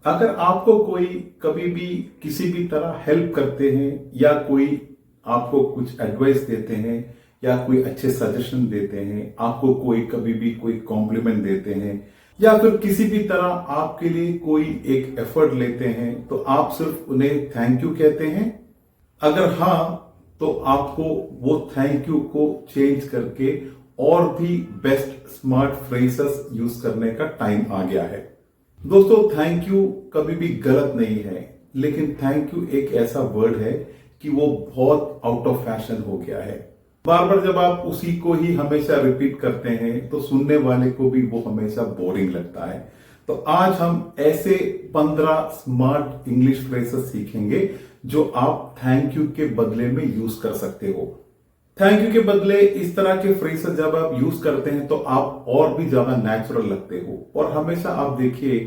अगर आपको कोई कभी भी किसी भी तरह हेल्प करते हैं या कोई आपको कुछ एडवाइस देते हैं या कोई अच्छे सजेशन देते हैं, आपको कोई कभी भी कोई कॉम्प्लीमेंट देते हैं या फिर किसी भी तरह आपके लिए कोई एक एफर्ट लेते हैं, तो आप सिर्फ उन्हें थैंक यू कहते हैं? अगर हाँ, तो आपको वो थैंक यू को चेंज करके और भी बेस्ट स्मार्ट फ्रेजेस यूज करने का टाइम आ गया है। दोस्तों, थैंक यू कभी भी गलत नहीं है, लेकिन थैंक यू एक ऐसा वर्ड है कि वो बहुत आउट ऑफ फैशन हो गया है। बार बार जब आप उसी को ही हमेशा रिपीट करते हैं तो सुनने वाले को भी वो हमेशा बोरिंग लगता है। तो आज हम ऐसे 15 स्मार्ट इंग्लिश फ्रेजेस सीखेंगे जो आप थैंक यू के बदले में यूज कर सकते हो। थैंक यू के बदले इस तरह के फ्रेजेस जब आप यूज करते हैं तो आप और भी ज्यादा नेचुरल लगते हो। और हमेशा आप देखिए,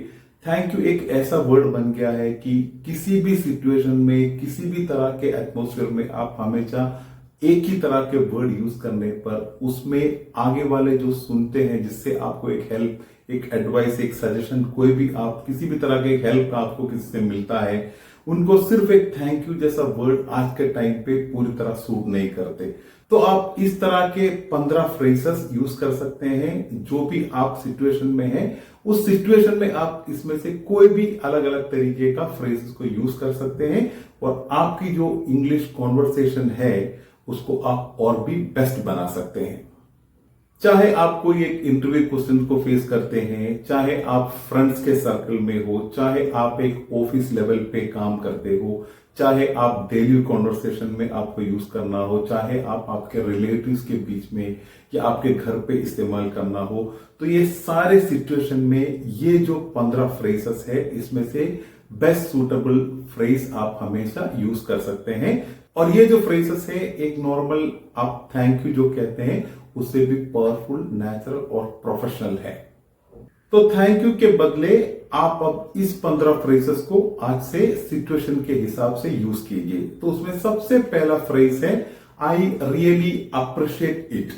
थैंक यू एक ऐसा वर्ड बन गया है कि किसी भी सिचुएशन में, किसी भी तरह के एटमोस्फेयर में आप हमेशा एक ही तरह के वर्ड यूज करने पर उसमें आगे वाले जो सुनते हैं, जिससे आपको एक हेल्प, एक एडवाइस, एक सजेशन, कोई भी आप किसी भी तरह के हेल्प आपको किसी से मिलता है, उनको सिर्फ एक थैंक यू जैसा वर्ड आज के टाइम पे पूरी तरह सूट नहीं करते। तो आप इस तरह के 15 फ्रेजेस यूज कर सकते हैं। जो भी आप सिचुएशन में हैं, उस सिचुएशन में आप इसमें से कोई भी अलग अलग तरीके का फ्रेजेस को यूज कर सकते हैं और आपकी जो इंग्लिश कॉन्वर्सेशन है उसको आप और भी बेस्ट बना सकते हैं। चाहे आप कोई एक इंटरव्यू क्वेश्चन को फेस करते हैं, चाहे आप फ्रेंड्स के सर्कल में हो, चाहे आप एक ऑफिस लेवल पे काम करते हो, चाहे आप डेली कॉन्वर्सेशन में आपको यूज करना हो, चाहे आप आपके रिलेटिव्स के बीच में या आपके घर पे इस्तेमाल करना हो, तो ये सारे सिचुएशन में ये जो 15 फ्रेजेस है, इसमें से बेस्ट सूटेबल फ्रेज आप हमेशा यूज कर सकते हैं। और ये जो फ्रेजेस है, एक नॉर्मल आप थैंक यू जो कहते हैं उससे भी पावरफुल, नेचुरल और प्रोफेशनल है। तो थैंक यू के बदले आप अब इस 15 फ्रेजेस को आज से सिचुएशन के हिसाब से यूज कीजिए। तो उसमें सबसे पहला फ्रेज है आई रियली अप्रिशिएट इट।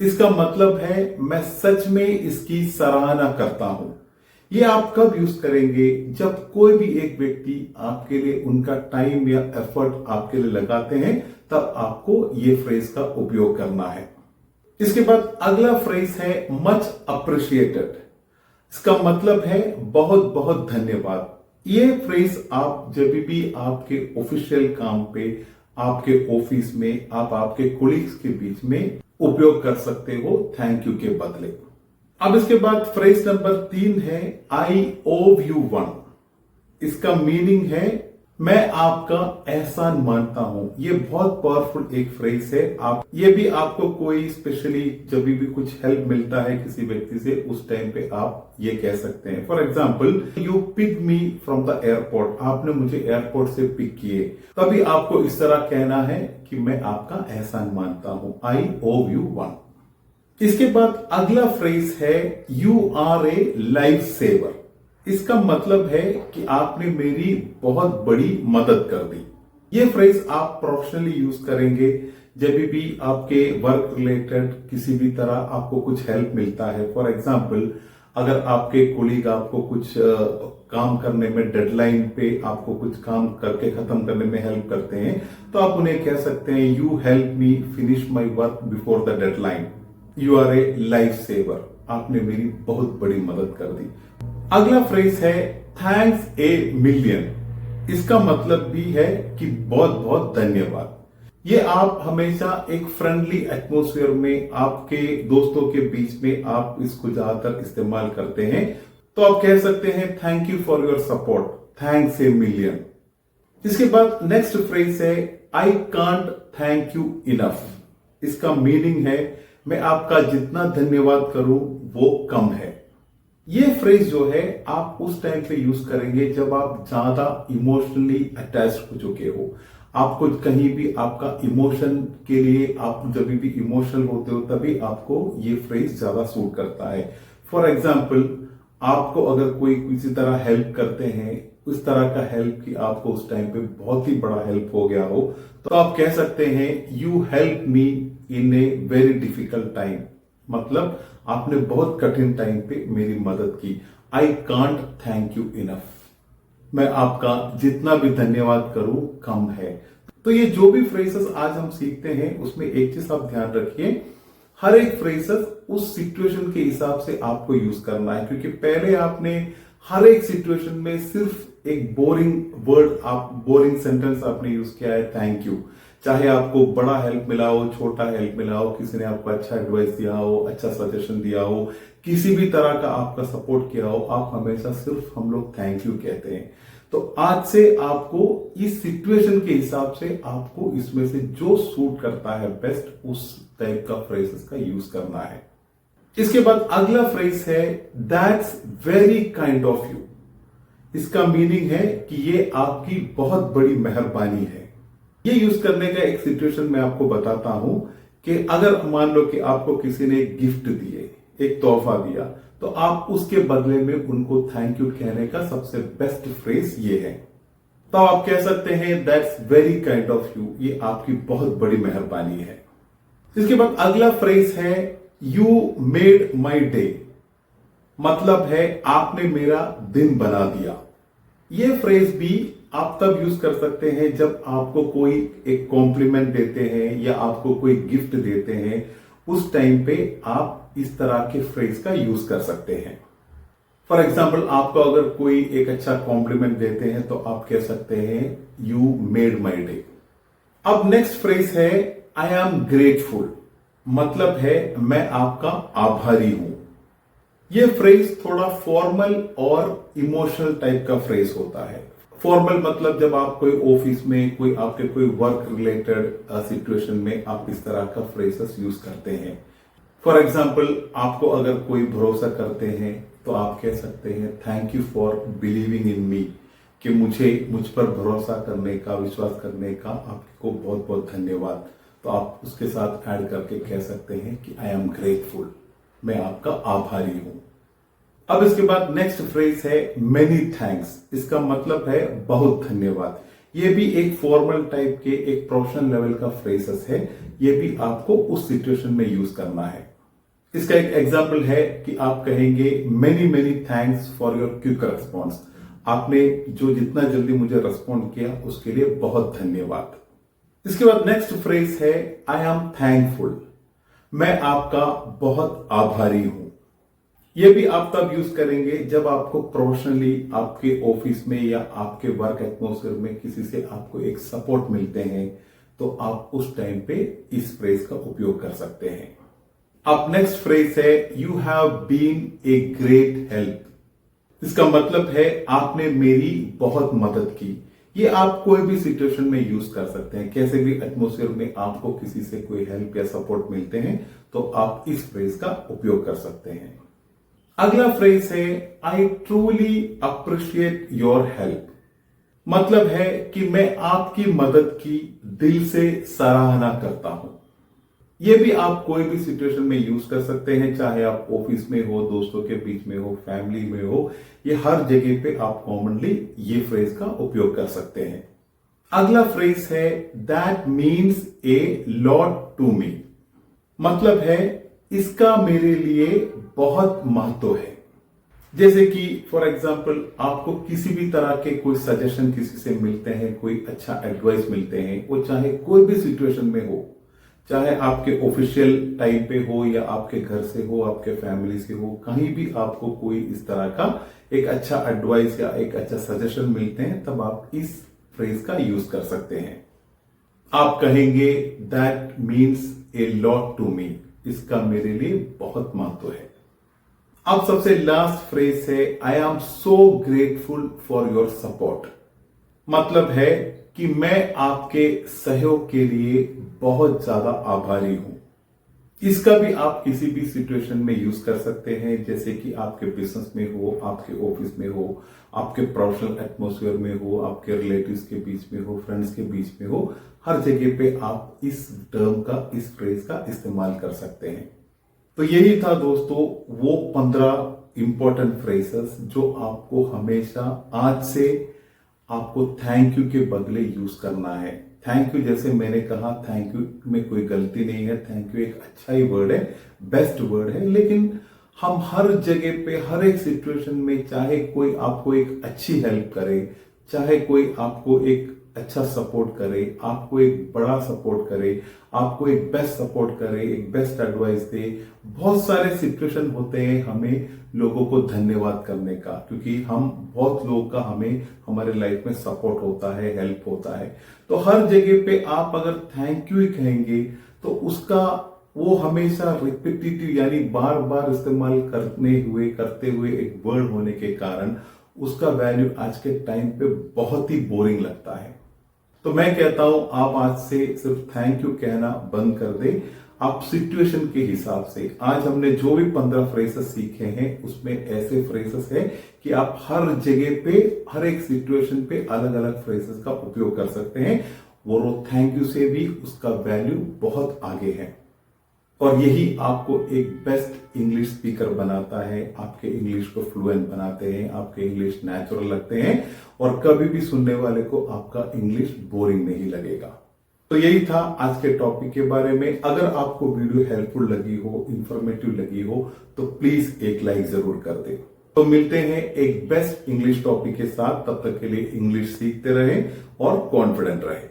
इसका मतलब है मैं सच में इसकी सराहना करता हूं। ये आप कब यूज करेंगे? जब कोई भी एक व्यक्ति आपके लिए उनका टाइम या एफर्ट आपके लिए लगाते हैं, तब आपको ये फ्रेज का उपयोग करना है। इसके बाद अगला फ्रेज है मच अप्रिशिएटेड। इसका मतलब है बहुत बहुत धन्यवाद। ये फ्रेज आप जब भी आपके ऑफिशियल काम पे, आपके ऑफिस में, आप आपके कोलीग्स के बीच में उपयोग कर सकते हो थैंक यू के बदले। अब इसके बाद फ्रेज नंबर 3 है आई ओव यू वन। इसका मीनिंग है मैं आपका एहसान मानता हूं। ये बहुत पावरफुल एक फ्रेज है। आप ये भी आपको कोई स्पेशली जब भी कुछ हेल्प मिलता है किसी व्यक्ति से, उस टाइम पे आप ये कह सकते हैं। For example, you pick me from the airport. आपने मुझे एयरपोर्ट से पिक किए, तभी आपको इस तरह कहना है कि मैं आपका एहसान मानता हूं। आई ओव यू वन। इसके बाद अगला फ्रेज है you are a life saver. इसका मतलब है कि आपने मेरी बहुत बड़ी मदद कर दी। ये फ्रेज आप प्रोफेशनली यूज करेंगे जब भी आपके वर्क रिलेटेड किसी भी तरह आपको कुछ हेल्प मिलता है। फॉर एग्जाम्पल, अगर आपके कोलीग आपको कुछ काम करने में, डेडलाइन पे आपको कुछ काम करके खत्म करने में हेल्प करते हैं, तो आप उन्हें कह सकते हैं you help me finish my work before the deadline. You are a life saver. आपने मेरी बहुत बड़ी मदद कर दी। अगला फ्रेज है थैंक्स ए मिलियन। इसका मतलब भी है कि बहुत बहुत धन्यवाद। ये आप हमेशा एक फ्रेंडली एटमॉस्फेयर में, आपके दोस्तों के बीच में आप इसको ज्यादातर इस्तेमाल करते हैं। तो आप कह सकते हैं thank you for your support, thanks a million. इसके बाद नेक्स्ट फ्रेज है I can't thank you enough. इसका मीनिंग है मैं आपका जितना धन्यवाद करूं वो कम है। ये फ्रेज जो है आप उस टाइम पे यूज करेंगे जब आप ज्यादा इमोशनली अटैच हो चुके हो। आपको कहीं भी आपका इमोशन के लिए, आप जब भी इमोशनल होते हो तभी आपको ये फ्रेज ज्यादा सूट करता है। फॉर एग्जाम्पल, आपको अगर कोई किसी तरह हेल्प करते हैं, उस तरह का हेल्प कि आपको उस टाइम पे बहुत ही बड़ा हेल्प हो गया हो, तो आप कह सकते हैं you help me in a very difficult time. मतलब आपने बहुत कठिन टाइम पे मेरी मदद की। I can't thank you enough. मैं आपका जितना भी धन्यवाद करूं कम है। तो ये जो भी फ्रेजेस आज हम सीखते हैं उसमें एक चीज आप ध्यान रखिए, हर एक फ्रेजेस उस सिचुएशन के हिसाब से आपको यूज करना है, क्योंकि पहले आपने हर एक सिचुएशन में सिर्फ एक बोरिंग सेंटेंस आपने यूज किया है थैंक यू। चाहे आपको बड़ा हेल्प मिला हो, छोटा हेल्प मिला हो, किसी ने आपको अच्छा एडवाइस दिया हो, अच्छा सजेशन दिया हो, किसी भी तरह का आपका सपोर्ट किया हो, आप हमेशा सिर्फ हम लोग थैंक यू कहते हैं। तो आज से आपको इस सिचुएशन के हिसाब से आपको इसमें से जो सूट करता है बेस्ट उस टाइप का फ्रेजेस का यूज करना है। इसके बाद अगला फ्रेज है that's very kind of you. इसका मीनिंग है कि ये आपकी बहुत बड़ी मेहरबानी है। ये यूज करने का एक सिचुएशन मैं आपको बताता हूं कि अगर मान लो कि आपको किसी ने एक गिफ्ट दिए, एक तोहफा दिया, तो आप उसके बदले में उनको थैंक यू कहने का सबसे बेस्ट फ्रेज ये है। तो आप कह सकते हैं that's very kind of you, ये आपकी बहुत बड़ी मेहरबानी है। इसके बाद अगला फ्रेज है यू मेड माई डे। मतलब है आपने मेरा दिन बना दिया। ये फ्रेज भी आप तब यूज कर सकते हैं जब आपको कोई एक कॉम्प्लीमेंट देते हैं या आपको कोई गिफ्ट देते हैं, उस टाइम पे आप इस तरह के फ्रेज का यूज कर सकते हैं। फॉर एग्जाम्पल आपको अगर कोई एक अच्छा कॉम्प्लीमेंट देते हैं तो आप कह सकते हैं यू मेड माई डे। अब नेक्स्ट फ्रेज है आई एम ग्रेटफुल। मतलब है मैं आपका आभारी हूं। यह फ्रेज थोड़ा फॉर्मल और इमोशनल टाइप का फ्रेज होता है। फॉर्मल मतलब जब आप कोई ऑफिस में कोई वर्क रिलेटेड सिचुएशन में आप इस तरह का फ्रेजेस यूज करते हैं। फॉर एग्जाम्पल आपको अगर कोई भरोसा करते हैं तो आप कह सकते हैं thank you for believing in me, कि मुझ पर भरोसा करने का, विश्वास करने का आपको बहुत बहुत धन्यवाद। तो आप उसके साथ ऐड करके कह सकते हैं कि आई एम ग्रेटफुल, मैं आपका आभारी हूं। अब इसके बाद नेक्स्ट फ्रेज है मेनी थैंक्स। इसका मतलब है बहुत धन्यवाद। ये भी एक फॉर्मल टाइप के एक प्रोफेशनल लेवल का फ्रेजेस है। ये भी आपको उस सिचुएशन में यूज करना है। इसका एक एग्जांपल है कि आप कहेंगे many thanks for your quick response. आपने जो जितना जल्दी मुझे रेस्पॉन्ड किया उसके लिए बहुत धन्यवाद। इसके बाद नेक्स्ट फ्रेज है आई एम थैंकफुल। मैं आपका बहुत आभारी हूं। ये भी आप तब यूज करेंगे जब आपको प्रोफेशनली आपके ऑफिस में या आपके वर्क एटमॉस्फेयर में किसी से आपको एक सपोर्ट मिलते हैं, तो आप उस टाइम पे इस फ्रेज का उपयोग कर सकते हैं। अब नेक्स्ट फ्रेज है you have been a great help. इसका मतलब है आपने मेरी बहुत मदद की। ये आप कोई भी सिचुएशन में यूज कर सकते हैं। कैसे भी एटमॉस्फेयर में आपको किसी से कोई हेल्प या सपोर्ट मिलते हैं तो आप इस फ्रेज का उपयोग कर सकते हैं। अगला फ्रेज है I truly appreciate your help. मतलब है कि मैं आपकी मदद की दिल से सराहना करता हूं। यह भी आप कोई भी सिचुएशन में यूज कर सकते हैं, चाहे आप ऑफिस में हो, दोस्तों के बीच में हो, फैमिली में हो, ये हर जगह पे आप कॉमनली ये फ्रेज का उपयोग कर सकते हैं। अगला फ्रेज है that means a lot to me. मतलब है इसका मेरे लिए बहुत महत्व है। जैसे कि फॉर एग्जाम्पल आपको किसी भी तरह के कोई सजेशन किसी से मिलते हैं, कोई अच्छा एडवाइस मिलते हैं, वो चाहे कोई भी सिचुएशन में हो, चाहे आपके ऑफिशियल टाइम पे हो या आपके घर से हो, आपके फैमिली से हो, कहीं भी आपको कोई इस तरह का एक अच्छा एडवाइस या एक अच्छा सजेशन मिलते हैं, तब आप इस फ्रेज का यूज कर सकते हैं। आप कहेंगे that means a lot to me. इसका मेरे लिए बहुत महत्व है। अब सबसे लास्ट फ्रेज है I am so grateful for your support. मतलब है कि मैं आपके सहयोग के लिए बहुत ज्यादा आभारी हूं। इसका भी आप किसी भी सिचुएशन में यूज कर सकते हैं, जैसे कि आपके बिजनेस में हो, आपके ऑफिस में हो, आपके प्रोफेशनल एटमॉस्फेयर में हो, आपके रिलेटिव्स के बीच में हो, फ्रेंड्स के बीच में हो, हर जगह पे आप इस टर्म का, इस फ्रेज का इस्तेमाल कर सकते हैं। तो यही था दोस्तों वो 15 इंपॉर्टेंट फ्रेजेस जो आपको हमेशा आज से आपको थैंक यू के बदले यूज करना है। थैंक यू जैसे मैंने कहा, थैंक यू में कोई गलती नहीं है, थैंक यू एक अच्छा ही वर्ड है, बेस्ट वर्ड है, लेकिन हम हर जगह पे, हर एक सिचुएशन में, चाहे कोई आपको एक अच्छी हेल्प करे, चाहे कोई आपको एक अच्छा सपोर्ट करे, आपको एक बड़ा सपोर्ट करे, आपको एक बेस्ट सपोर्ट करे, एक बेस्ट एडवाइस दे, बहुत सारे सिचुएशन होते हैं हमें लोगों को धन्यवाद करने का, क्योंकि हम बहुत लोगों का हमें हमारे लाइफ में सपोर्ट होता है, हेल्प होता है। तो हर जगह पे आप अगर थैंक यू ही कहेंगे तो उसका वो हमेशा रिपीटेटिव यानी बार बार इस्तेमाल करते हुए एक वर्ड होने के कारण उसका वैल्यू आज के टाइम पे बहुत ही बोरिंग लगता है। तो मैं कहता हूं आप आज से सिर्फ थैंक यू कहना बंद कर दें। आप सिचुएशन के हिसाब से, आज हमने जो भी 15 फ्रेजेस सीखे हैं उसमें ऐसे फ्रेजेस है कि आप हर जगह पे, हर एक सिचुएशन पे अलग अलग फ्रेजेस का उपयोग कर सकते हैं। वो थैंक यू से भी उसका वैल्यू बहुत आगे है और यही आपको एक बेस्ट इंग्लिश स्पीकर बनाता है, आपके इंग्लिश को फ्लुएंट बनाते हैं, आपके इंग्लिश नेचुरल लगते हैं और कभी भी सुनने वाले को आपका इंग्लिश बोरिंग नहीं लगेगा। तो यही था आज के टॉपिक के बारे में। अगर आपको वीडियो हेल्पफुल लगी हो, इंफॉर्मेटिव लगी हो तो प्लीज एक लाइक जरूर कर दें। तो मिलते हैं एक बेस्ट इंग्लिश टॉपिक के साथ, तब तक के लिए इंग्लिश सीखते रहें और कॉन्फिडेंट रहें।